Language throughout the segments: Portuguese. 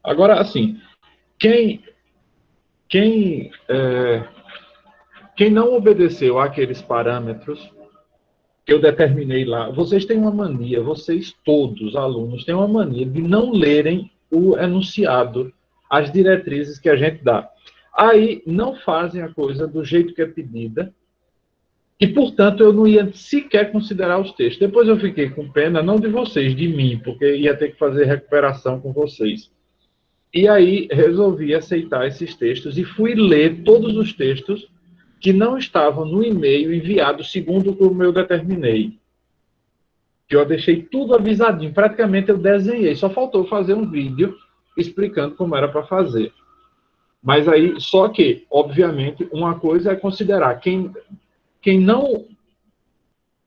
Agora, assim, quem, quem, quem não obedeceu àqueles parâmetros que eu determinei lá, vocês têm uma mania, vocês todos, alunos, têm uma mania de não lerem o enunciado, as diretrizes que a gente dá. Aí não fazem a coisa do jeito que é pedida, e, portanto, eu não ia sequer considerar os textos. Depois eu fiquei com pena, não de vocês, de mim, porque ia ter que fazer recuperação com vocês. E aí resolvi aceitar esses textos e fui ler todos os textos que não estavam no e-mail enviado segundo como eu determinei. Que eu deixei tudo avisadinho, praticamente eu desenhei, só faltou fazer um vídeo explicando como era para fazer. Mas aí, só que, obviamente, uma coisa é considerar quem não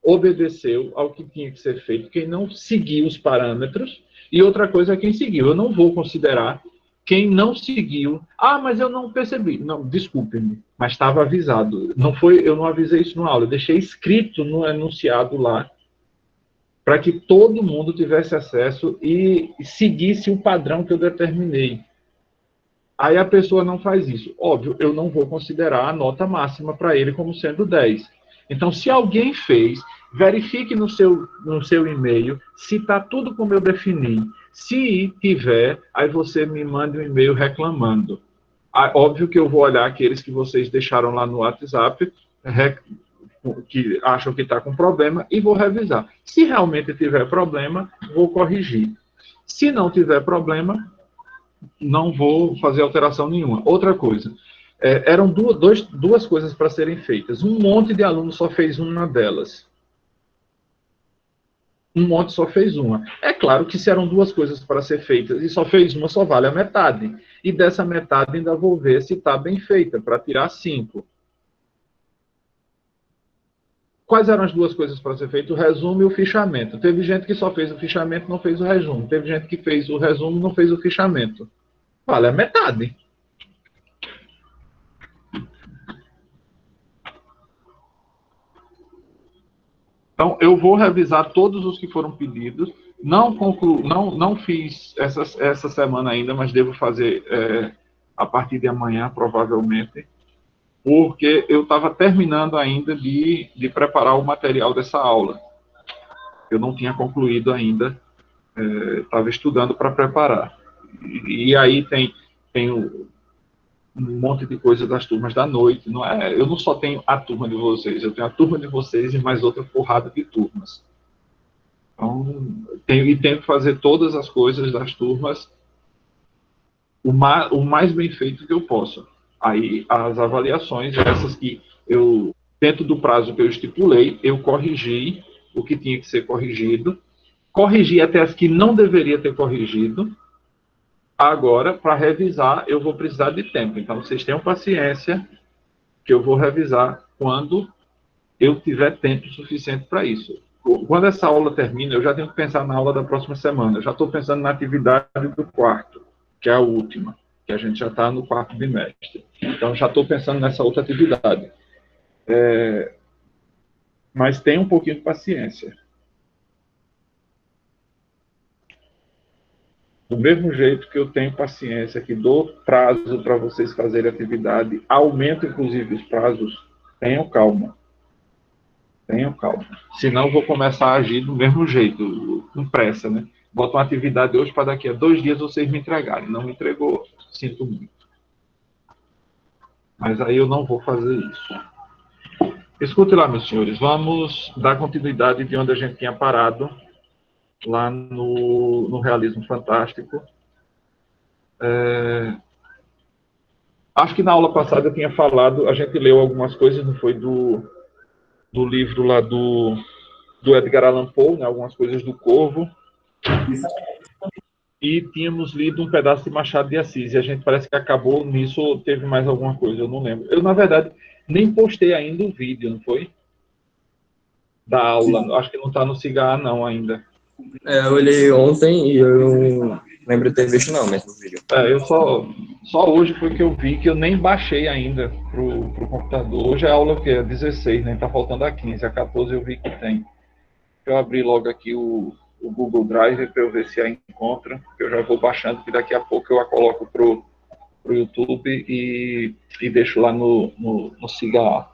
obedeceu ao que tinha que ser feito, quem não seguiu os parâmetros, e outra coisa é quem seguiu. Eu não vou considerar quem não seguiu. Ah, mas eu não percebi. Não, desculpe-me, mas estava avisado. Não foi, eu não avisei isso na aula, eu deixei escrito no enunciado lá para que todo mundo tivesse acesso e seguisse o padrão que eu determinei. Aí a pessoa não faz isso. Óbvio, eu não vou considerar a nota máxima para ele como sendo 10. Então, se alguém fez, verifique no seu e-mail se está tudo como eu defini. Se tiver, aí você me manda um e-mail reclamando. Óbvio que eu vou olhar aqueles que vocês deixaram lá no WhatsApp, que acham que está com problema, e vou revisar. Se realmente tiver problema, vou corrigir. Se não tiver problema, não vou fazer alteração nenhuma. Outra coisa, eram duas coisas para serem feitas. Um monte de alunos só fez uma delas. Um monte só fez uma. É claro que se eram duas coisas para ser feitas e só fez uma, só vale a metade. E dessa metade ainda vou ver se está bem feita, para tirar 5. Quais eram as duas coisas para ser feito? O resumo e o fichamento. Teve gente que só fez o fichamento, não fez o resumo. Teve gente que fez o resumo, não fez o fichamento. Vale a metade. Então, eu vou revisar todos os que foram pedidos. Não fiz essa semana ainda, mas devo fazer a partir de amanhã, provavelmente, porque eu estava terminando ainda de preparar o material dessa aula. Eu não tinha concluído ainda, estava estudando para preparar. E aí tem um monte de coisa das turmas da noite. Eu não só tenho a turma de vocês, eu tenho a turma de vocês e mais outra porrada de turmas. Então, tenho que fazer todas as coisas das turmas o mais bem feito que eu possa. Aí, as avaliações, essas que eu, dentro do prazo que eu estipulei, eu corrigi o que tinha que ser corrigido, corrigi até as que não deveria ter corrigido. Agora, para revisar, eu vou precisar de tempo. Então, vocês tenham paciência, que eu vou revisar quando eu tiver tempo suficiente para isso. Quando essa aula termina, eu já tenho que pensar na aula da próxima semana. Eu já estou pensando na atividade do quarto, que é a última, que a gente já está no quarto bimestre. Então, já estou pensando nessa outra atividade. Mas tenha um pouquinho de paciência. Do mesmo jeito que eu tenho paciência, que dou prazo para vocês fazerem atividade, aumento inclusive os prazos, tenham calma. Tenham calma. Senão eu vou começar a agir do mesmo jeito, com pressa, né? Boto uma atividade hoje para daqui a 2 dias vocês me entregarem. Não me entregou, sinto muito. Mas aí eu não vou fazer isso. Escute lá, meus senhores, vamos dar continuidade de onde a gente tinha parado, lá no Realismo Fantástico. Acho que na aula passada eu tinha falado, a gente leu algumas coisas, não foi do livro lá do Edgar Allan Poe, né, algumas coisas do Corvo. E tínhamos lido um pedaço de Machado de Assis, e a gente parece que acabou nisso, ou teve mais alguma coisa, eu não lembro. Eu, na verdade, nem postei ainda o vídeo, não foi? Da aula, sim. Acho que não está no Cigarra, não, ainda. Eu olhei ontem e eu não lembro de ter visto, não, mesmo o vídeo. Eu só hoje foi que eu vi, que eu nem baixei ainda pro computador. Hoje é a aula que é 16, né? Tá faltando a 15, a 14 eu vi que tem. Eu abri logo aqui o o Google Drive para eu ver se a encontro, que eu já vou baixando, que daqui a pouco eu a coloco pro YouTube e deixo lá no Siga.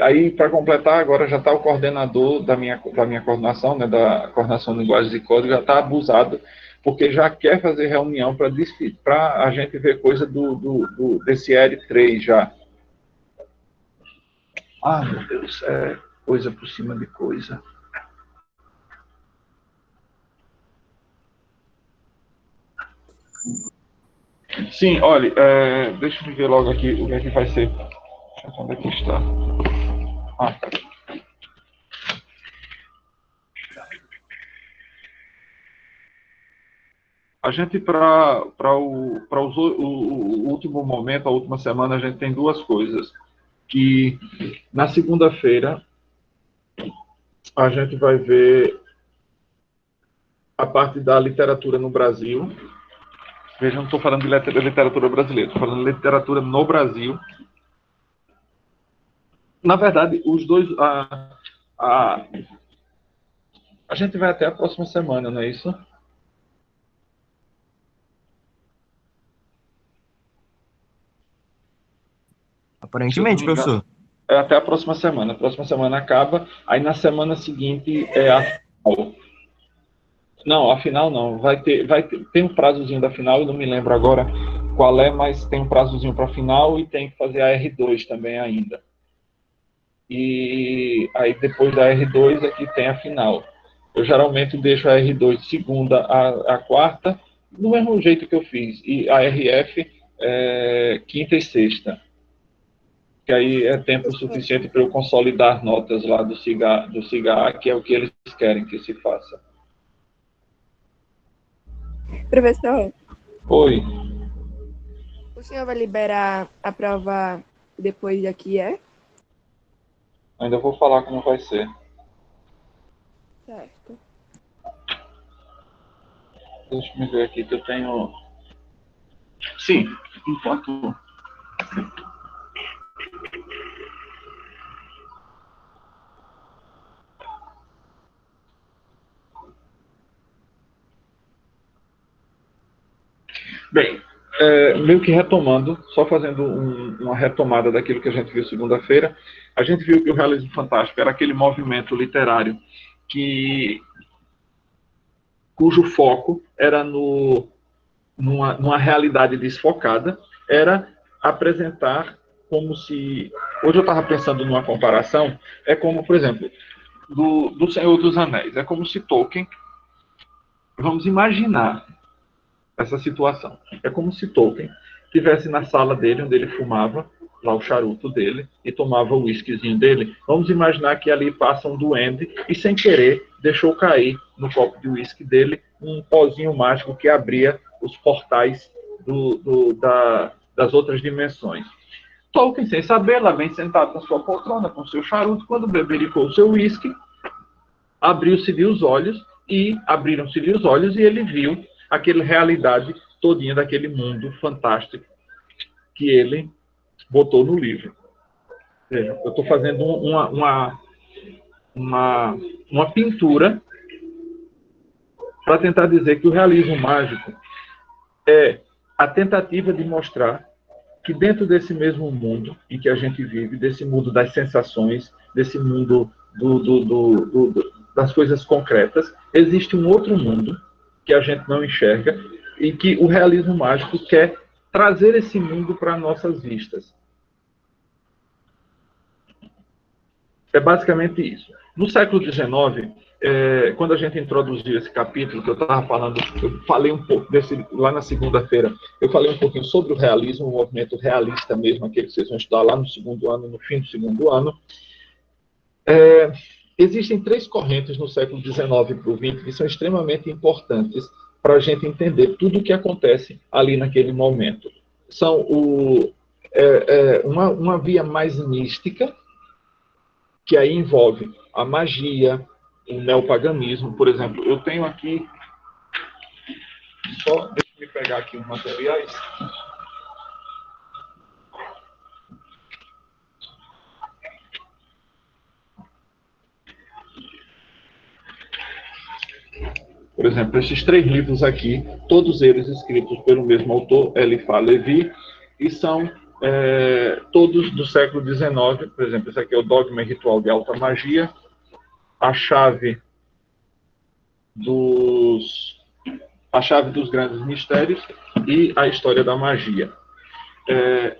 Aí, para completar, agora já está o coordenador da minha coordenação, né, da coordenação de linguagens e código, já está abusado, porque já quer fazer reunião para a gente ver coisa desse R3 já. Ah, meu Deus, é coisa por cima de coisa. Sim, olha, deixa eu ver logo aqui o que é que vai ser. Onde é que está? Ah, a gente, para o último momento, a última semana, a gente tem duas coisas. Que na segunda-feira a gente vai ver a parte da literatura no Brasil. Veja, não estou falando de literatura brasileira, estou falando de literatura no Brasil. Na verdade, os dois. A gente vai até a próxima semana, não é isso? Aparentemente, professor. É até a próxima semana. A próxima semana acaba, aí na semana seguinte é a final. Não, a final não. Tem um prazozinho da final, eu não me lembro agora qual é, mas tem um prazozinho para a final e tem que fazer a R2 também ainda. E aí depois da R2 é que tem a final. Eu geralmente deixo a R2 de segunda a quarta, do mesmo jeito que eu fiz, e a RF quinta e sexta. Que aí é tempo suficiente para eu consolidar notas lá do SIGA, que é o que eles querem que se faça. Professor, Oi. o senhor vai liberar a prova depois daqui, é? Ainda vou falar como vai ser. Certo. Deixa eu ver aqui que eu tenho. Sim, enquanto. Bem, meio que retomando, só fazendo uma retomada daquilo que a gente viu segunda-feira, a gente viu que o realismo fantástico era aquele movimento literário cujo foco era numa realidade desfocada, era apresentar como se... Hoje eu estava pensando numa comparação, é como, por exemplo, do Senhor dos Anéis, é como se Tolkien... Vamos imaginar essa situação. É como se Tolkien estivesse na sala dele, onde ele fumava lá o charuto dele e tomava o whiskyzinho dele. Vamos imaginar que ali passa um duende e, sem querer, deixou cair no copo de whisky dele um pozinho mágico que abria os portais das outras dimensões. Tolkien, sem saber, lá vem sentado na sua poltrona com seu charuto, quando bebericou o seu whisky, abriram-se-lhe os olhos e ele viu aquela realidade todinha daquele mundo fantástico que ele botou no livro. Veja, eu estou fazendo uma pintura para tentar dizer que o realismo mágico é a tentativa de mostrar que dentro desse mesmo mundo em que a gente vive, desse mundo das sensações, desse mundo das coisas concretas, existe um outro mundo que a gente não enxerga e que o realismo mágico quer trazer esse mundo para nossas vistas. É basicamente isso. No século XIX, quando a gente introduziu esse capítulo que eu estava falando, eu falei um pouco lá na segunda-feira, eu falei um pouquinho sobre o realismo, o movimento realista mesmo, aquele que vocês vão estudar lá no segundo ano, no fim do segundo ano. Existem três correntes no século XIX para o XX que são extremamente importantes para a gente entender tudo o que acontece ali naquele momento. São uma via mais mística, que aí envolve a magia, o neopaganismo, por exemplo. Eu tenho aqui, deixa eu pegar aqui os materiais. Por exemplo, esses 3 livros aqui, todos eles escritos pelo mesmo autor, Eliphas Levi, e são todos do século XIX. Por exemplo, esse aqui é o Dogma e Ritual de Alta Magia, a chave dos grandes mistérios e a história da magia.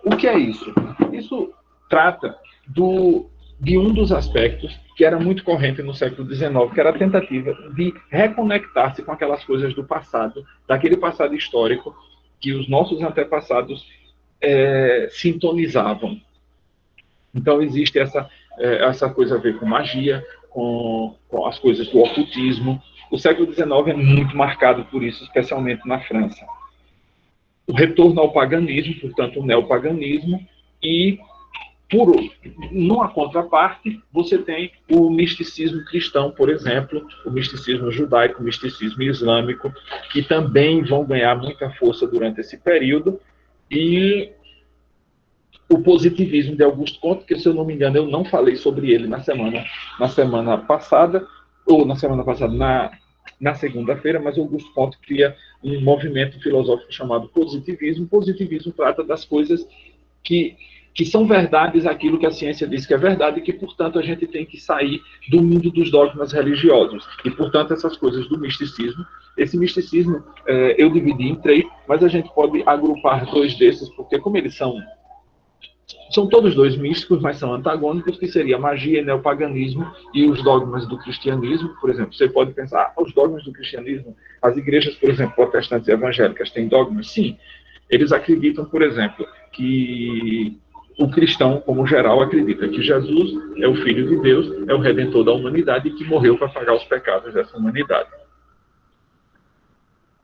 O que é isso? Isso trata de um dos aspectos que era muito corrente no século XIX, que era a tentativa de reconectar-se com aquelas coisas do passado, daquele passado histórico que os nossos antepassados sintonizavam. Então existe essa coisa a ver com magia, com as coisas do ocultismo. O século XIX é muito marcado por isso, especialmente na França. O retorno ao paganismo, portanto, o neopaganismo, e, numa contraparte, você tem o misticismo cristão, por exemplo, o misticismo judaico, o misticismo islâmico, que também vão ganhar muita força durante esse período, e o positivismo de Auguste Comte, que, se eu não me engano, eu não falei sobre ele na semana passada, ou na segunda-feira, mas Auguste Comte cria um movimento filosófico chamado positivismo. O positivismo trata das coisas que são verdades, aquilo que a ciência diz que é verdade, e que, portanto, a gente tem que sair do mundo dos dogmas religiosos. E, portanto, essas coisas do misticismo. Esse misticismo eu dividi em 3, mas a gente pode agrupar 2 desses, porque como eles são todos 2 místicos, mas são antagônicos, que seria a magia, neopaganismo e os dogmas do cristianismo. Por exemplo, você pode pensar, os dogmas do cristianismo, as igrejas, por exemplo, protestantes e evangélicas, têm dogmas? Sim. Eles acreditam, por exemplo, que o cristão, como geral, acredita que Jesus é o Filho de Deus, é o Redentor da humanidade e que morreu para pagar os pecados dessa humanidade.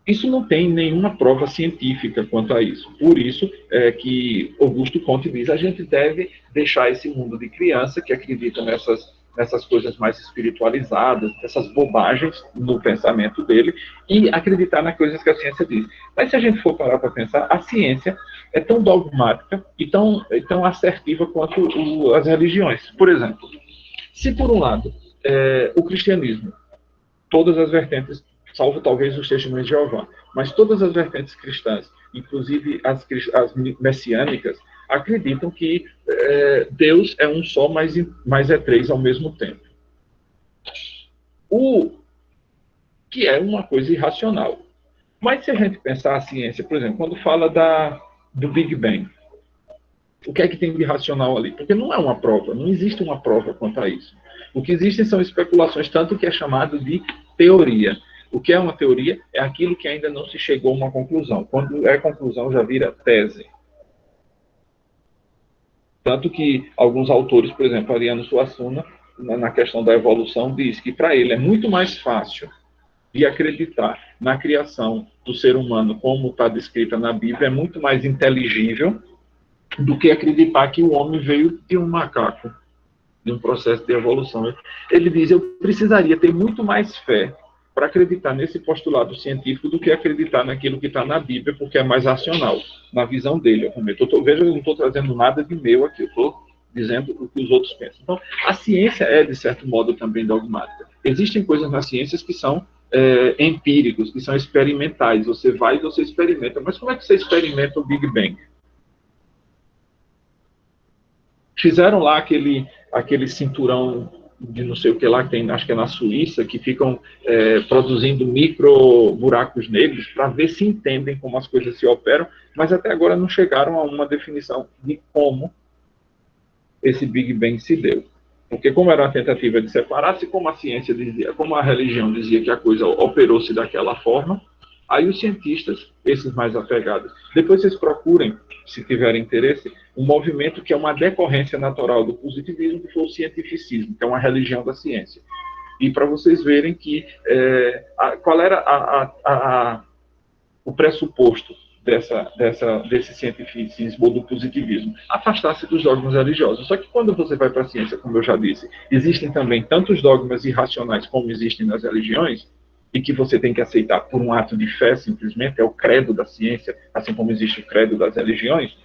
Isso não tem nenhuma prova científica quanto a isso. Por isso é que Auguste Comte diz, a gente deve deixar esse mundo de criança que acredita nessas coisas mais espiritualizadas, essas bobagens no pensamento dele, e acreditar nas coisas que a ciência diz. Mas se a gente for parar para pensar, a ciência é tão dogmática e tão assertiva quanto as religiões. Por exemplo, se por um lado o cristianismo, todas as vertentes, salvo talvez os testemunhos de Jeová, mas todas as vertentes cristãs, inclusive as messiânicas, acreditam que Deus é um só, mas é 3 ao mesmo tempo. O que é uma coisa irracional. Mas se a gente pensar a ciência, por exemplo, quando fala do Big Bang, o que é que tem de irracional ali? Porque não é uma prova, não existe uma prova quanto a isso. O que existem são especulações, tanto que é chamado de teoria. O que é uma teoria? É aquilo que ainda não se chegou a uma conclusão. Quando é conclusão, já vira tese. Tanto que alguns autores, por exemplo, Ariano Suassuna, na questão da evolução, diz que para ele é muito mais fácil de acreditar na criação do ser humano como está descrita na Bíblia, é muito mais inteligível do que acreditar que o homem veio de um macaco, de um processo de evolução. Ele diz, eu precisaria ter muito mais fé para acreditar nesse postulado científico do que acreditar naquilo que está na Bíblia, porque é mais racional, na visão dele. Veja, eu não estou trazendo nada de meu aqui, eu estou dizendo o que os outros pensam. Então, a ciência é, de certo modo, também dogmática. Existem coisas nas ciências que são empíricos, que são experimentais. Você vai e você experimenta. Mas como é que você experimenta o Big Bang? Fizeram lá aquele cinturão de não sei o que lá, que tem, acho que é na Suíça, que ficam produzindo micro buracos negros para ver se entendem como as coisas se operam, mas até agora não chegaram a uma definição de como esse Big Bang se deu. Porque como era uma tentativa de separar-se, como a ciência dizia, como a religião dizia que a coisa operou-se daquela forma, aí os cientistas, esses mais apegados, depois vocês procurem, se tiverem interesse, um movimento que é uma decorrência natural do positivismo, que foi o cientificismo, que é uma religião da ciência. E para vocês verem que qual era o pressuposto desse cientificismo ou do positivismo, afastar-se dos dogmas religiosos. Só que quando você vai para a ciência, como eu já disse, existem também tantos dogmas irracionais como existem nas religiões, e que você tem que aceitar por um ato de fé, simplesmente, é o credo da ciência, assim como existe o credo das religiões,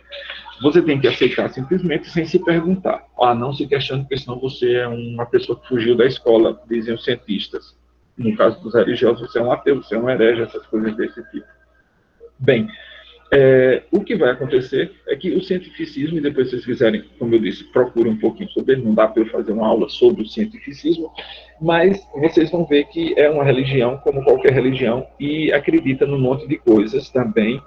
você tem que aceitar simplesmente sem se perguntar. Não se questione, porque senão você é uma pessoa que fugiu da escola, dizem os cientistas. No caso dos religiosos, você é um ateu, você é um herege, essas coisas desse tipo. Bem, o que vai acontecer é que o cientificismo, e depois se vocês quiserem, como eu disse, procurem um pouquinho sobre ele, não dá para eu fazer uma aula sobre o cientificismo, mas vocês vão ver que é uma religião como qualquer religião e acredita num monte de coisas também,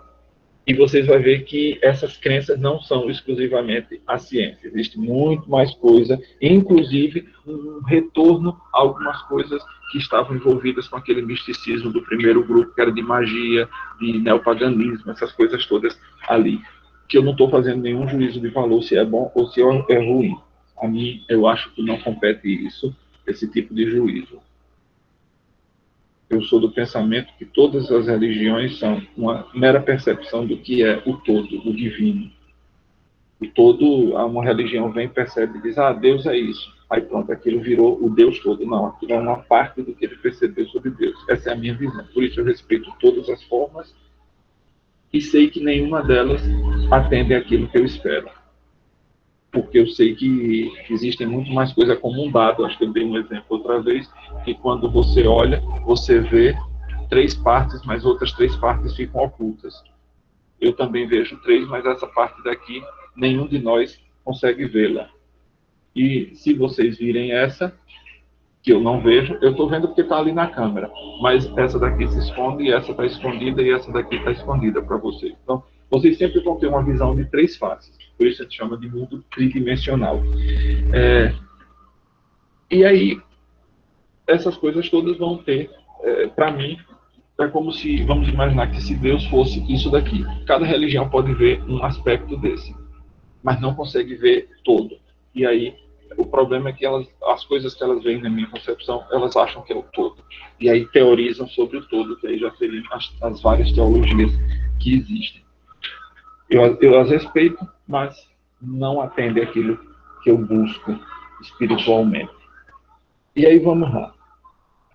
e vocês vão ver que essas crenças não são exclusivamente a ciência. Existe muito mais coisa, inclusive um retorno a algumas coisas que estavam envolvidas com aquele misticismo do primeiro grupo, que era de magia, de neopaganismo, essas coisas todas ali. Que eu não estou fazendo nenhum juízo de valor se é bom ou se é ruim. A mim, eu acho que não compete isso, esse tipo de juízo. Eu sou do pensamento que todas as religiões são uma mera percepção do que é o todo, o divino. O todo, uma religião vem, percebe e diz, Deus é isso. Aí pronto, aquilo virou o Deus todo. Não, aquilo é uma parte do que ele percebeu sobre Deus. Essa é a minha visão. Por isso eu respeito todas as formas e sei que nenhuma delas atende àquilo que eu espero. Porque eu sei que existem muito mais coisas como um dado. Acho que eu dei um exemplo outra vez, que quando você olha, você vê 3 partes, mas outras 3 partes ficam ocultas. Eu também vejo 3, mas essa parte daqui, nenhum de nós consegue vê-la. E se vocês virem essa, que eu não vejo, eu estou vendo porque está ali na câmera, mas essa daqui se esconde, e essa está escondida, e essa daqui está escondida para vocês. Então, vocês sempre vão ter uma visão de 3 faces. Por isso a gente chama de mundo tridimensional. E aí, essas coisas todas vão ter, para mim, é como se, vamos imaginar que se Deus fosse isso daqui. Cada religião pode ver um aspecto desse, mas não consegue ver todo. E aí, o problema é que as coisas que elas veem na minha concepção, elas acham que é o todo. E aí teorizam sobre o todo, que aí já seriam as várias teologias que existem. Eu as respeito, mas não atende àquilo que eu busco espiritualmente. E aí vamos lá.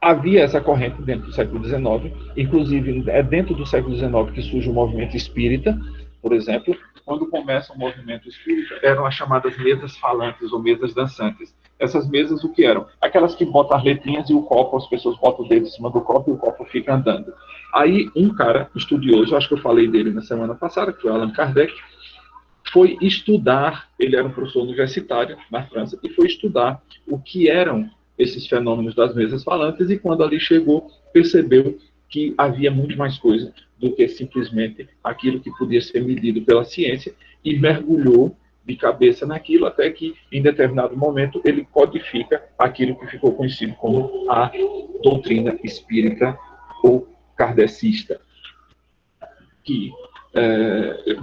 Havia essa corrente dentro do século XIX, inclusive é dentro do século XIX que surge o movimento espírita, por exemplo. Quando começa o movimento espírita, eram as chamadas mesas falantes ou mesas dançantes. Essas mesas, o que eram? Aquelas que botam as letrinhas e o copo, as pessoas botam o dedo em cima do copo e o copo fica andando. Aí, um cara estudioso, acho que eu falei dele na semana passada, que foi Allan Kardec, foi estudar, ele era um professor universitário na França, e foi estudar o que eram esses fenômenos das mesas falantes, e quando ali chegou, percebeu que havia muito mais coisa do que simplesmente aquilo que podia ser medido pela ciência, e mergulhou de cabeça naquilo, até que, em determinado momento, ele codifica aquilo que ficou conhecido como a doutrina espírita ou kardecista. Que,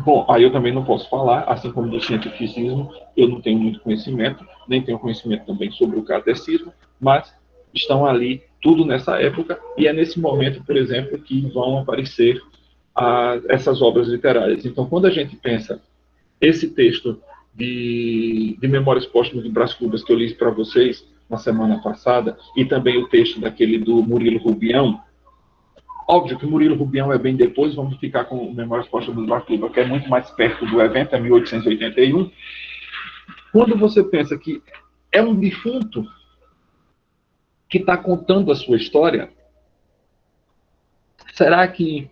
bom, aí eu também não posso falar, assim como do cientificismo, eu não tenho muito conhecimento, nem tenho conhecimento também sobre o kardecismo, mas estão ali tudo nessa época, e é nesse momento, por exemplo, que vão aparecer essas obras literárias. Então, quando a gente pensa esse texto de Memórias Póstumas de Brás Cubas, que eu li para vocês na semana passada, e também o texto daquele do Murilo Rubião, óbvio que Murilo Rubião é bem depois, vamos ficar com Memórias Póstumas de Brás Cubas, que é muito mais perto do evento, é 1881. Quando você pensa que é um defunto que está contando a sua história, será que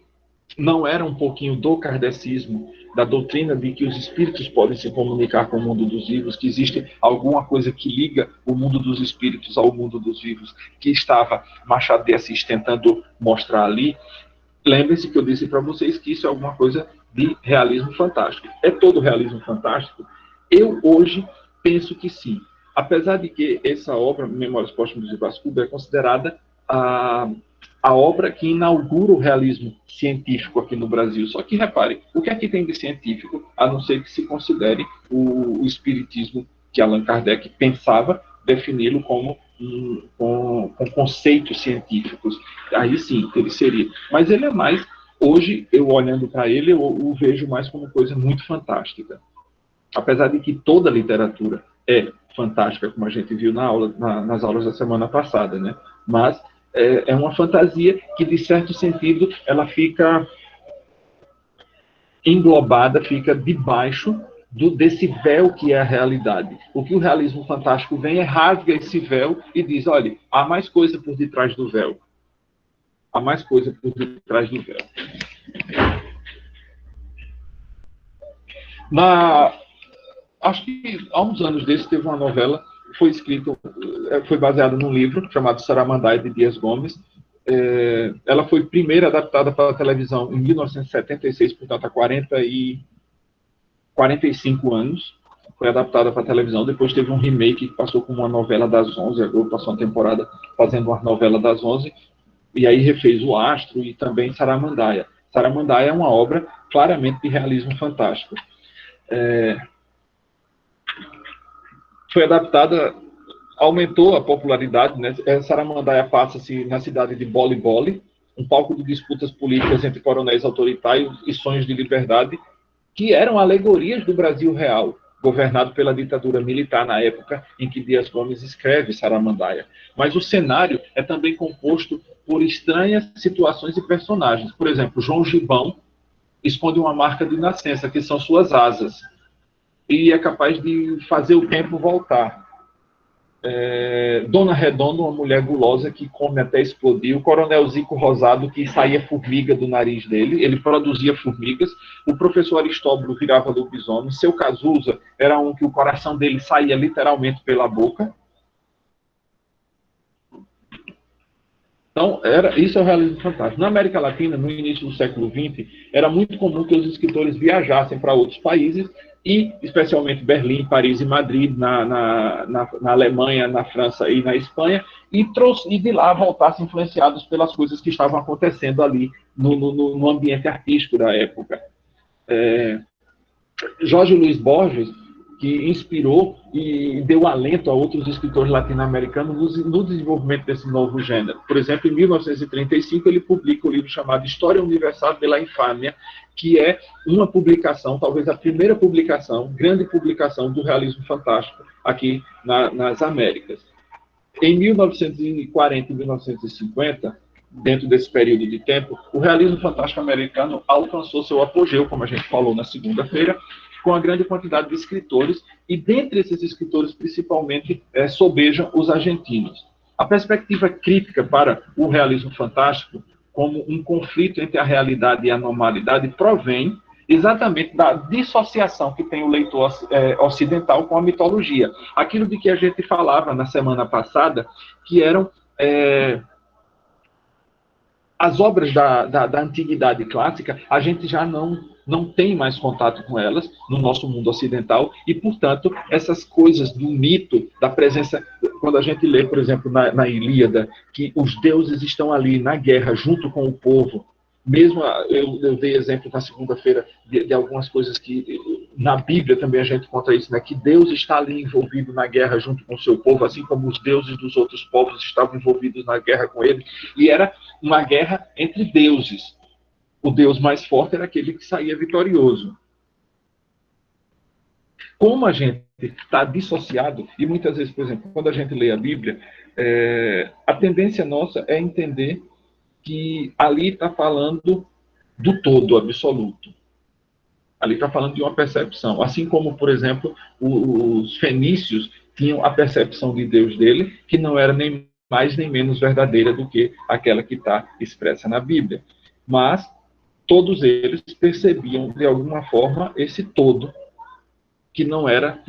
não era um pouquinho do kardecismo, da doutrina de que os espíritos podem se comunicar com o mundo dos vivos, que existe alguma coisa que liga o mundo dos espíritos ao mundo dos vivos, que estava Machado de Assis tentando mostrar ali? Lembrem-se que eu disse para vocês que isso é alguma coisa de realismo fantástico. É todo realismo fantástico? Eu hoje penso que sim. Apesar de que essa obra, Memórias Póstumas de Brás Cubas, é considerada a obra que inaugura o realismo científico aqui no Brasil. Só que, repare, o que aqui tem de científico, a não ser que se considere o espiritismo que Allan Kardec pensava defini-lo como com conceitos científicos. Aí sim, ele seria. Mas ele é mais, hoje, eu olhando para ele, eu o vejo mais como coisa muito fantástica. Apesar de que toda a literatura é fantástica, como a gente viu nas aulas da semana passada, né? Mas é uma fantasia que, de certo sentido, ela fica englobada, fica debaixo desse véu que é a realidade. O que o realismo fantástico vem rasga esse véu e diz, olha, há mais coisa por detrás do véu. há mais coisa por detrás do véu. Acho que há uns anos desses teve uma novela, foi baseada num livro chamado Saramandaia, de Dias Gomes. Ela foi primeiro adaptada para a televisão em 1976, portanto há 45 anos. Foi adaptada para a televisão, depois teve um remake que passou como uma novela das 11, a Globo passou uma temporada fazendo uma novela das 11, e aí refez o Astro e também Saramandaia. Saramandaia é uma obra claramente de realismo fantástico. Foi adaptada, aumentou a popularidade, né? Saramandaia passa-se na cidade de Boli-Boli, um palco de disputas políticas entre coronéis autoritários e sonhos de liberdade, que eram alegorias do Brasil real, governado pela ditadura militar na época em que Dias Gomes escreve Saramandaia. Mas o cenário é também composto por estranhas situações e personagens. Por exemplo, João Gibão esconde uma marca de nascença, que são suas asas, e é capaz de fazer o tempo voltar. Dona Redonda, uma mulher gulosa que come até explodir. O Coronel Zico Rosado, que saía formiga do nariz dele, ele produzia formigas. O professor Aristóbulo virava lobisomem. Seu Cazuza era um que o coração dele saía literalmente pela boca. Então, isso é o realismo fantástico. Na América Latina, no início do século XX, era muito comum que os escritores viajassem para outros países, e especialmente Berlim, Paris e Madrid, na Alemanha, na França e na Espanha, e de lá voltassem influenciados pelas coisas que estavam acontecendo ali no ambiente artístico da época. Jorge Luiz Borges, que inspirou e deu alento a outros escritores latino-americanos no desenvolvimento desse novo gênero. Por exemplo, em 1935, ele publica o livro chamado História Universal de la Infâmia, que é uma publicação, talvez a primeira publicação, grande publicação do realismo fantástico aqui nas Américas. Em 1940 e 1950, dentro desse período de tempo, o realismo fantástico americano alcançou seu apogeu, como a gente falou na segunda-feira, com a grande quantidade de escritores, e dentre esses escritores, principalmente, sobejam os argentinos. A perspectiva crítica para o realismo fantástico, como um conflito entre a realidade e a normalidade, provém exatamente da dissociação que tem o leitor ocidental com a mitologia. Aquilo de que a gente falava na semana passada, que eram as obras da antiguidade clássica, a gente já não tem mais contato com elas no nosso mundo ocidental, e, portanto, essas coisas do mito, da presença, quando a gente lê, por exemplo, na Ilíada, que os deuses estão ali na guerra junto com o povo, mesmo eu dei exemplo na segunda-feira de algumas coisas que na Bíblia também a gente encontra isso, né? Que Deus está ali envolvido na guerra junto com o seu povo, assim como os deuses dos outros povos estavam envolvidos na guerra com ele, e era uma guerra entre deuses. O Deus mais forte era aquele que saía vitorioso. Como a gente está dissociado, e muitas vezes, por exemplo, quando a gente lê a Bíblia, a tendência nossa é entender que ali está falando do todo absoluto. Ali está falando de uma percepção. Assim como, por exemplo, os fenícios tinham a percepção de Deus dele, que não era nem mais nem menos verdadeira do que aquela que está expressa na Bíblia. Mas todos eles percebiam, de alguma forma, esse todo, que não era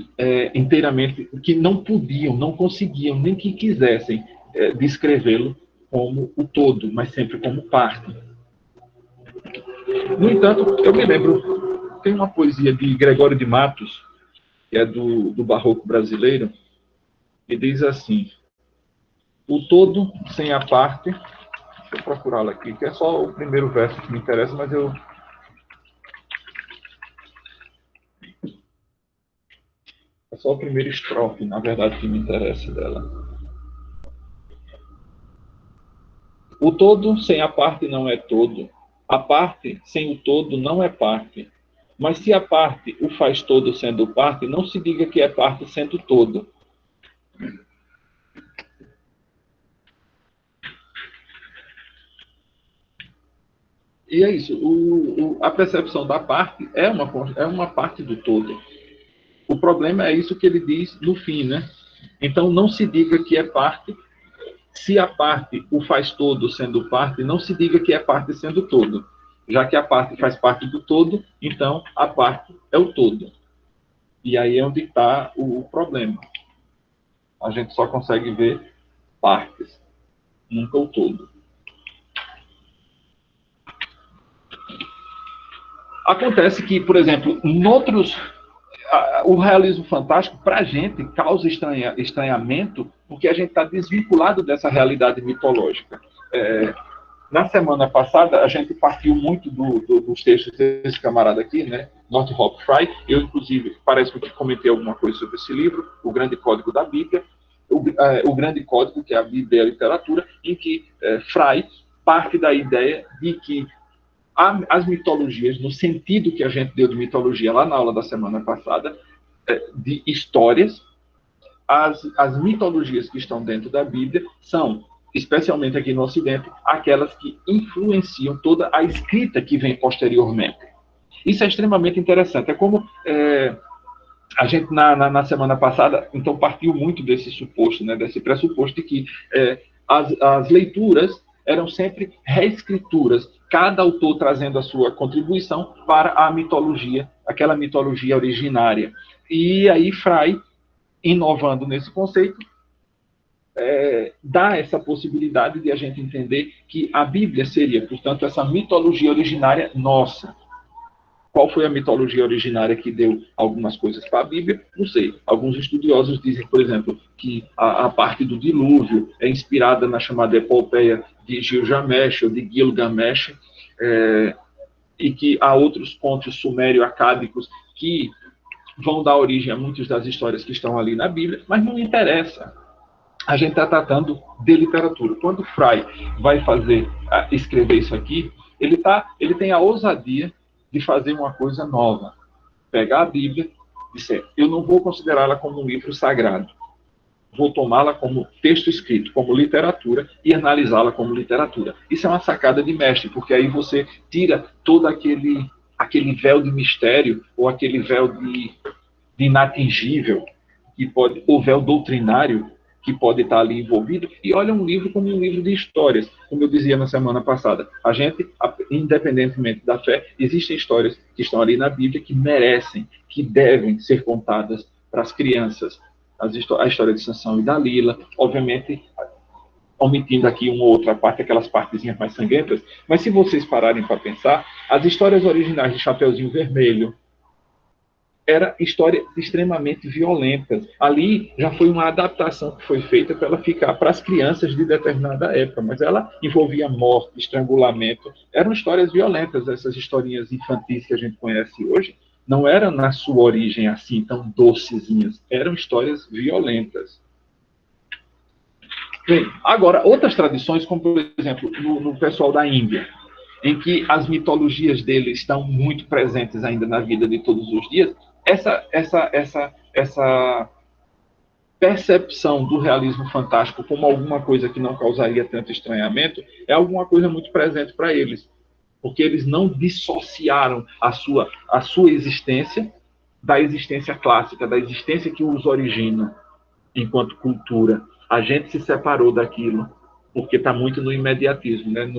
inteiramente, que não podiam, não conseguiam, nem que quisessem descrevê-lo como o todo, mas sempre como parte. No entanto, eu me lembro, tem uma poesia de Gregório de Matos, que é do Barroco brasileiro, que diz assim: o todo sem a parte. Deixa eu procurá-la aqui, que é só o primeiro verso que me interessa, mas é só o primeiro estrofe, na verdade, que me interessa dela. O todo sem a parte não é todo. A parte sem o todo não é parte. Mas se a parte o faz todo sendo parte, não se diga que é parte sendo todo. E é isso. A percepção da parte é uma parte do todo. O problema é isso que ele diz no fim, né? Então, não se diga que é parte se a parte o faz todo sendo parte, não se diga que é parte sendo todo. Já que a parte faz parte do todo, então a parte é o todo. E aí é onde está o problema. A gente só consegue ver partes, nunca o todo. Acontece que, por exemplo, o realismo fantástico, para a gente, causa estranhamento, porque a gente está desvinculado dessa realidade mitológica. Na semana passada, a gente partiu muito dos textos desse camarada aqui, né, Northrop Frye. Eu, inclusive, parece que comentei alguma coisa sobre esse livro, O Grande Código da Bíblia, o Grande Código, que é a Bíblia e a Literatura, em que Frye parte da ideia de que as mitologias, no sentido que a gente deu de mitologia lá na aula da semana passada, de histórias, as mitologias que estão dentro da Bíblia são, especialmente aqui no Ocidente, aquelas que influenciam toda a escrita que vem posteriormente. Isso é extremamente interessante. É como a gente, na semana passada, então, partiu muito desse suposto, né, desse pressuposto de que as leituras eram sempre reescrituras, cada autor trazendo a sua contribuição para a mitologia, aquela mitologia originária. E aí Frye, inovando nesse conceito, dá essa possibilidade de a gente entender que a Bíblia seria, portanto, essa mitologia originária nossa. Qual foi a mitologia originária que deu algumas coisas para a Bíblia? Não sei. Alguns estudiosos dizem, por exemplo, que a parte do dilúvio é inspirada na chamada epopeia de Gilgamesh ou de Gilgamesh, e que há outros contos sumério-acádicos que vão dar origem a muitas das histórias que estão ali na Bíblia, mas não interessa. A gente está tratando de literatura. Quando Frye vai escrever isso aqui, ele tem a ousadia de fazer uma coisa nova. Pegar a Bíblia e dizer, eu não vou considerá-la como um livro sagrado. Vou tomá-la como texto escrito, como literatura, e analisá-la como literatura. Isso é uma sacada de mestre, porque aí você tira todo aquele véu de mistério, ou aquele véu de inatingível, ou véu doutrinário, que pode estar ali envolvido, e olha um livro como um livro de histórias. Como eu dizia na semana passada, a gente, independentemente da fé, existem histórias que estão ali na Bíblia que merecem, que devem ser contadas para as crianças. A história de Sansão e Dalila, obviamente, omitindo aqui uma ou outra parte, aquelas partezinhas mais sangrentas, mas se vocês pararem para pensar, as histórias originais de Chapeuzinho Vermelho, eram histórias extremamente violentas. Ali já foi uma adaptação que foi feita para ela ficar para as crianças de determinada época, mas ela envolvia morte, estrangulamento. Eram histórias violentas, essas historinhas infantis que a gente conhece hoje, não eram na sua origem assim, tão docezinhas. Eram histórias violentas. Bem, agora, outras tradições, como por exemplo, no pessoal da Índia, em que as mitologias deles estão muito presentes ainda na vida de todos os dias, essa percepção do realismo fantástico como alguma coisa que não causaria tanto estranhamento é alguma coisa muito presente para eles, porque eles não dissociaram a sua existência da existência clássica, da existência que os origina enquanto cultura. A gente se separou daquilo, porque está muito no imediatismo, né?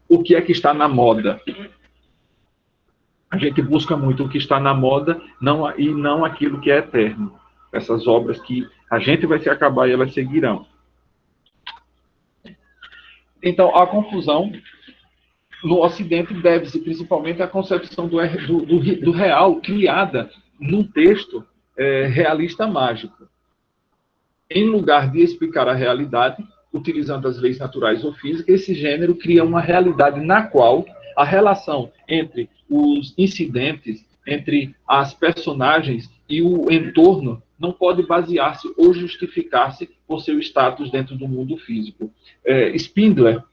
O que é que está na moda. A gente busca muito o que está na moda e não aquilo que é eterno. Essas obras que a gente vai se acabar e elas seguirão. Então, a confusão no Ocidente deve-se principalmente à concepção do real criada num texto realista mágico. Em lugar de explicar a realidade, utilizando as leis naturais ou físicas, esse gênero cria uma realidade na qual a relação entre os incidentes, entre as personagens e o entorno não pode basear-se ou justificar-se por seu status dentro do mundo físico. Spindler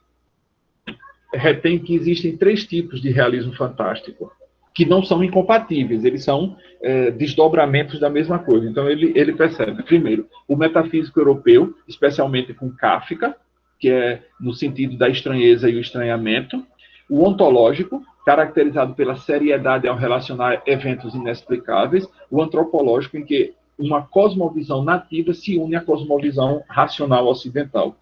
retém que existem 3 tipos de realismo fantástico, que não são incompatíveis, eles são desdobramentos da mesma coisa. Então, ele percebe, primeiro, o metafísico europeu, especialmente com Kafka, que é no sentido da estranheza e o estranhamento, o ontológico, caracterizado pela seriedade ao relacionar eventos inexplicáveis, o antropológico, em que uma cosmovisão nativa se une à cosmovisão racional ocidental.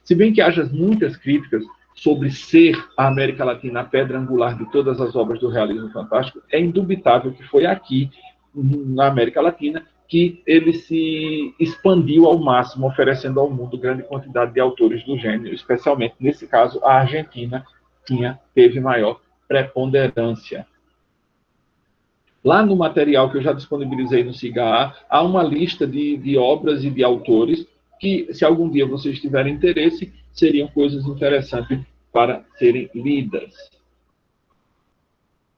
Se bem que haja muitas críticas sobre ser a América Latina a pedra angular de todas as obras do realismo fantástico, é indubitável que foi aqui, na América Latina, que ele se expandiu ao máximo, oferecendo ao mundo grande quantidade de autores do gênero, especialmente, nesse caso, a Argentina teve maior preponderância. Lá no material que eu já disponibilizei no SIGA, há uma lista de obras e de autores que, se algum dia vocês tiverem interesse, seriam coisas interessantes para serem lidas.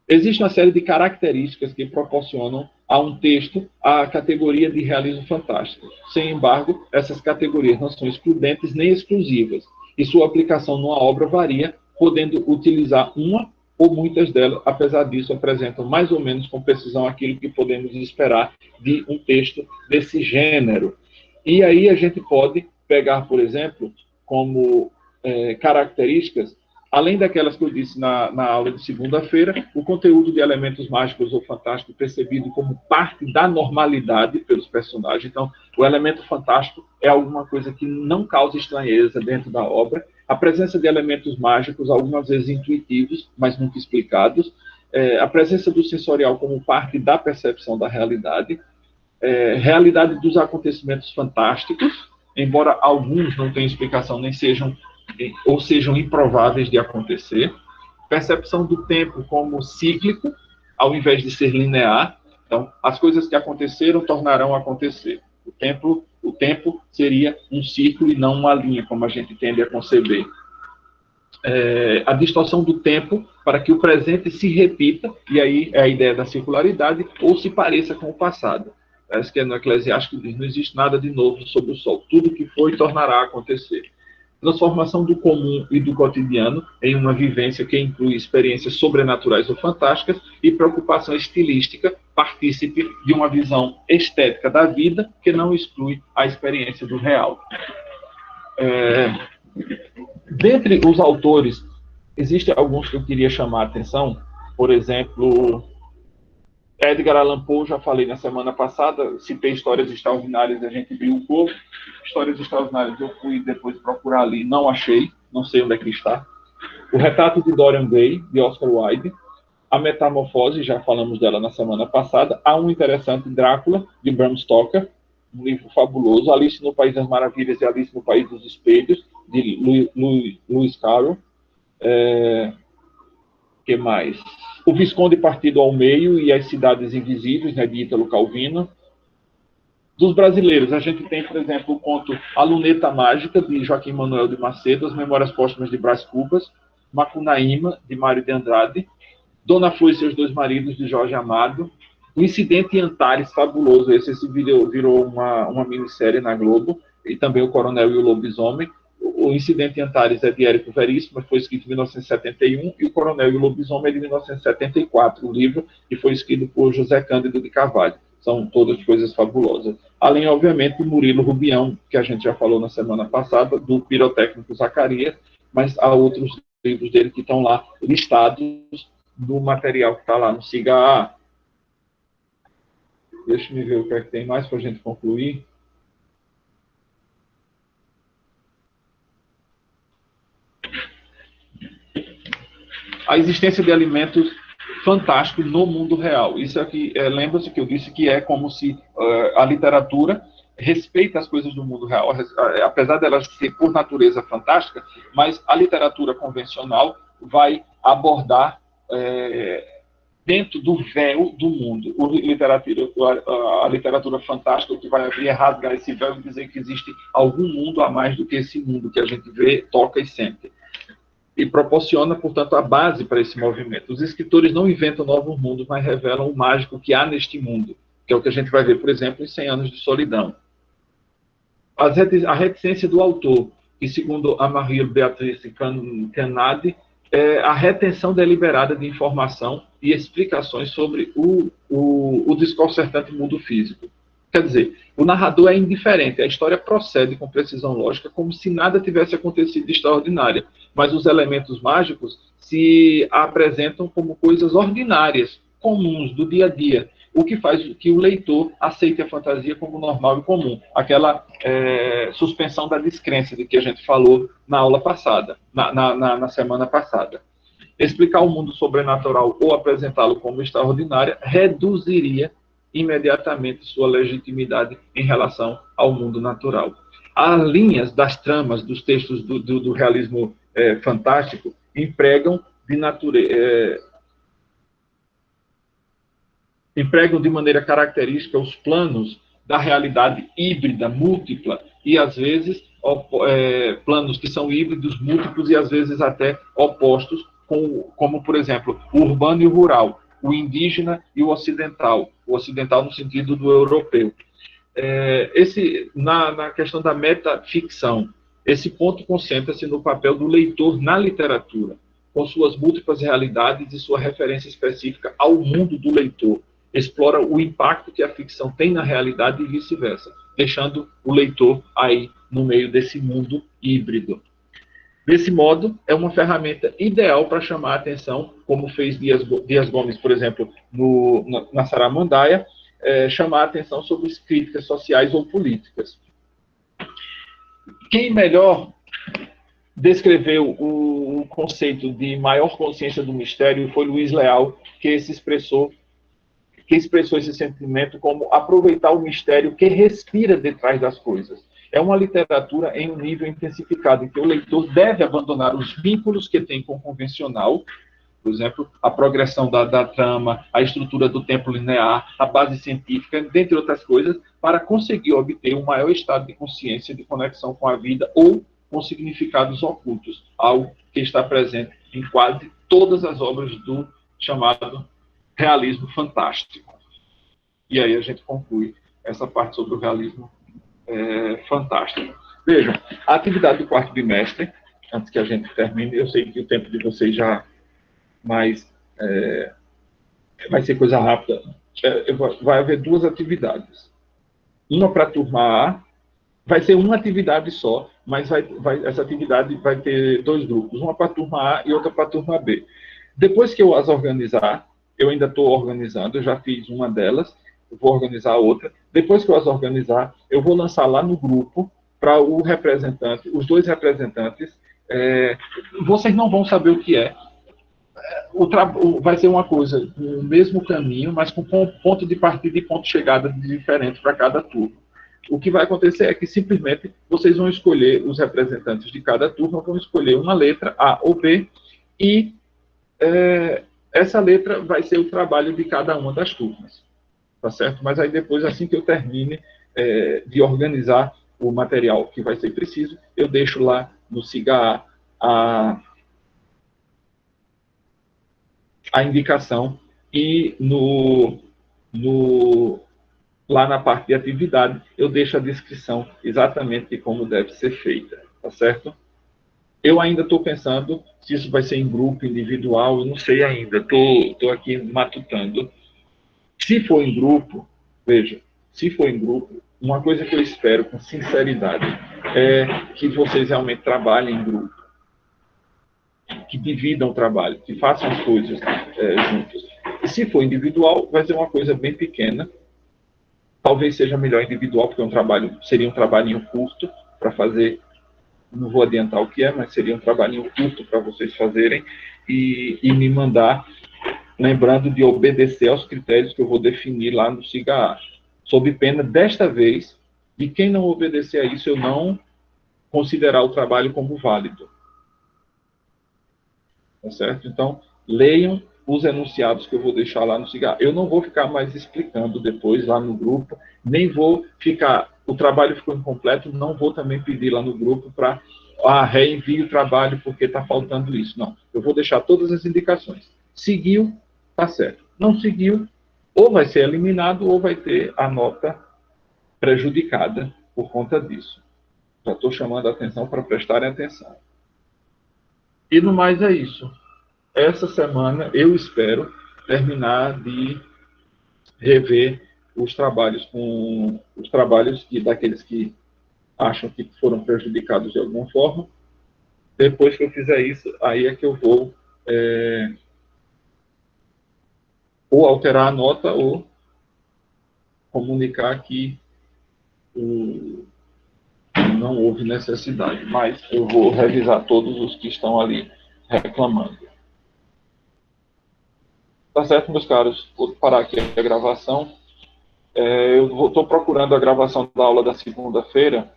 Existe uma série de características que proporcionam a um texto a categoria de realismo fantástico. Sem embargo, essas categorias não são excludentes nem exclusivas, e sua aplicação numa obra varia, podendo utilizar uma ou muitas delas. Apesar disso, apresentam mais ou menos com precisão aquilo que podemos esperar de um texto desse gênero. E aí a gente pode pegar, por exemplo, como características, além daquelas que eu disse na aula de segunda-feira, o conteúdo de elementos mágicos ou fantásticos percebido como parte da normalidade pelos personagens. Então, o elemento fantástico é alguma coisa que não causa estranheza dentro da obra. A presença de elementos mágicos, algumas vezes intuitivos, mas nunca explicados. A presença do sensorial como parte da percepção da realidade. Realidade dos acontecimentos fantásticos, embora alguns não tenham explicação nem sejam improváveis de acontecer. Percepção do tempo como cíclico, ao invés de ser linear. Então, as coisas que aconteceram tornarão a acontecer. O tempo seria um círculo e não uma linha, como a gente tende a conceber. A distorção do tempo para que o presente se repita, e aí é a ideia da circularidade, ou se pareça com o passado. Parece que no Eclesiástico diz: não existe nada de novo sob o sol. Tudo que foi tornará a acontecer. Transformação do comum e do cotidiano em uma vivência que inclui experiências sobrenaturais ou fantásticas, e preocupação estilística, partícipe de uma visão estética da vida que não exclui a experiência do real. Dentre os autores, existem alguns que eu queria chamar a atenção. Por exemplo, Edgar Allan Poe, já falei na semana passada, citei Histórias Extraordinárias, a gente viu um pouco. Histórias Extraordinárias eu fui depois procurar ali, não achei, não sei onde é que está. O Retrato de Dorian Gray, de Oscar Wilde. A Metamorfose, já falamos dela na semana passada. Há um interessante, Drácula, de Bram Stoker, um livro fabuloso. Alice no País das Maravilhas e Alice no País dos Espelhos, de Lewis Carroll. Que mais? O Visconde Partido ao Meio e as Cidades Invisíveis, né, de Ítalo Calvino. Dos brasileiros, a gente tem, por exemplo, o conto A Luneta Mágica, de Joaquim Manuel de Macedo, As Memórias Póstumas de Brás Cubas, Macunaíma, de Mário de Andrade, Dona Flor e Seus Dois Maridos, de Jorge Amado, O Incidente em Antares, fabuloso, esse virou uma minissérie na Globo, e também O Coronel e o Lobisomem. O Incidente em Antares é de Érico Veríssimo, mas foi escrito em 1971, e O Coronel e o Lobisomem é de 1974, o livro que foi escrito por José Cândido de Carvalho. São todas coisas fabulosas. Além, obviamente, do Murilo Rubião, que a gente já falou na semana passada, do Pirotécnico Zacarias, mas há outros livros dele que estão lá listados no material que está lá no SIGA. Deixa eu ver o que é que tem mais para a gente concluir. A existência de alimentos fantásticos no mundo real. Isso aqui, lembra-se que eu disse que é como se a literatura respeita as coisas do mundo real, apesar delas ser por natureza fantástica, mas a literatura convencional vai abordar dentro do véu do mundo. A literatura fantástica, o que vai abrir é rasgar esse véu e dizer que existe algum mundo a mais do que esse mundo que a gente vê, toca e sente. E proporciona, portanto, a base para esse movimento. Os escritores não inventam novos mundos, mas revelam o mágico que há neste mundo, que é o que a gente vai ver, por exemplo, em 100 Anos de Solidão. A reticência do autor, que, segundo a Marie Beatrice Canadi, é a retenção deliberada de informação e explicações sobre o desconcertante mundo físico. Quer dizer, o narrador é indiferente, a história procede com precisão lógica, como se nada tivesse acontecido de extraordinário, mas os elementos mágicos se apresentam como coisas ordinárias, comuns, do dia a dia. o que faz que o leitor aceite a fantasia como normal e comum. Aquela suspensão da descrença de que a gente falou na aula passada, na semana passada. Explicar o mundo sobrenatural ou apresentá-lo como extraordinário reduziria imediatamente sua legitimidade em relação ao mundo natural. As linhas das tramas dos textos do realismo fantástico empregam de maneira característica os planos da realidade híbrida, múltipla, e às vezes planos que são híbridos, múltiplos e às vezes até opostos, como por exemplo, o urbano e o rural, o indígena e o ocidental no sentido do europeu. Na questão da metaficção, esse ponto concentra-se no papel do leitor na literatura, com suas múltiplas realidades e sua referência específica ao mundo do leitor. Explora o impacto que a ficção tem na realidade e vice-versa, deixando o leitor aí no meio desse mundo híbrido. Desse modo, é uma ferramenta ideal para chamar a atenção, como fez Dias Gomes, por exemplo, na Saramandaia, chamar a atenção sobre as críticas sociais ou políticas. Quem melhor descreveu o conceito de maior consciência do mistério foi Luiz Leal, que expressou esse sentimento como aproveitar o mistério que respira detrás das coisas. É uma literatura em um nível intensificado, em que o leitor deve abandonar os vínculos que tem com o convencional, por exemplo, a progressão da trama, a estrutura do tempo linear, a base científica, dentre outras coisas, para conseguir obter um maior estado de consciência de conexão com a vida ou com significados ocultos, algo que está presente em quase todas as obras do chamado realismo fantástico. E aí a gente conclui essa parte sobre o realismo fantástico. Vejam, a atividade do quarto bimestre, antes que a gente termine, eu sei que o tempo de vocês já vai ser coisa rápida. Vai haver duas atividades. Uma para a turma A, vai ser uma atividade só, mas essa atividade vai ter dois grupos, uma para a turma A e outra para a turma B. Depois que eu as organizar, eu ainda estou organizando, eu já fiz uma delas, eu vou organizar a outra. Depois que eu as organizar, eu vou lançar lá no grupo para o representante, os dois representantes. Vocês não vão saber o que é. Vai ser uma coisa, o mesmo caminho, mas com ponto de partida e ponto de chegada diferente para cada turma. O que vai acontecer é que simplesmente vocês vão escolher, os representantes de cada turma vão escolher uma letra, A ou B, e essa letra vai ser o trabalho de cada uma das turmas, tá certo? Mas aí depois, assim que eu termine de organizar o material que vai ser preciso, eu deixo lá no SIGA a indicação e lá na parte de atividade eu deixo a descrição exatamente de como deve ser feita, tá certo? Eu ainda estou pensando se isso vai ser em grupo, individual, eu não sei ainda. Estou aqui matutando. Se for em grupo, veja, se for em grupo, uma coisa que eu espero com sinceridade é que vocês realmente trabalhem em grupo, que dividam o trabalho, que façam as coisas juntos. E se for individual, vai ser uma coisa bem pequena. Talvez seja melhor individual, porque seria um trabalhinho curto para fazer. Não vou adiantar o que é, mas seria um trabalhinho curto para vocês fazerem e me mandar, lembrando de obedecer aos critérios que eu vou definir lá no SIGA, sob pena, desta vez, de quem não obedecer a isso, eu não considerar o trabalho como válido. Tá certo? Então, leiam os enunciados que eu vou deixar lá no SIGA. Eu não vou ficar mais explicando depois lá no grupo, nem vou ficar... O trabalho ficou incompleto, não vou também pedir lá no grupo para reenvie o trabalho porque está faltando isso. Não, eu vou deixar todas as indicações. Seguiu, tá certo. Não seguiu, ou vai ser eliminado ou vai ter a nota prejudicada por conta disso. Já estou chamando a atenção para prestarem atenção. E no mais é isso. Essa semana eu espero terminar de rever os trabalhos daqueles que acham que foram prejudicados de alguma forma. Depois que eu fizer isso, aí é que eu vou ou alterar a nota ou comunicar que não houve necessidade, mas eu vou revisar todos os que estão ali reclamando. Tá certo, meus caros? Vou parar aqui a gravação. Eu estou procurando a gravação da aula da segunda-feira,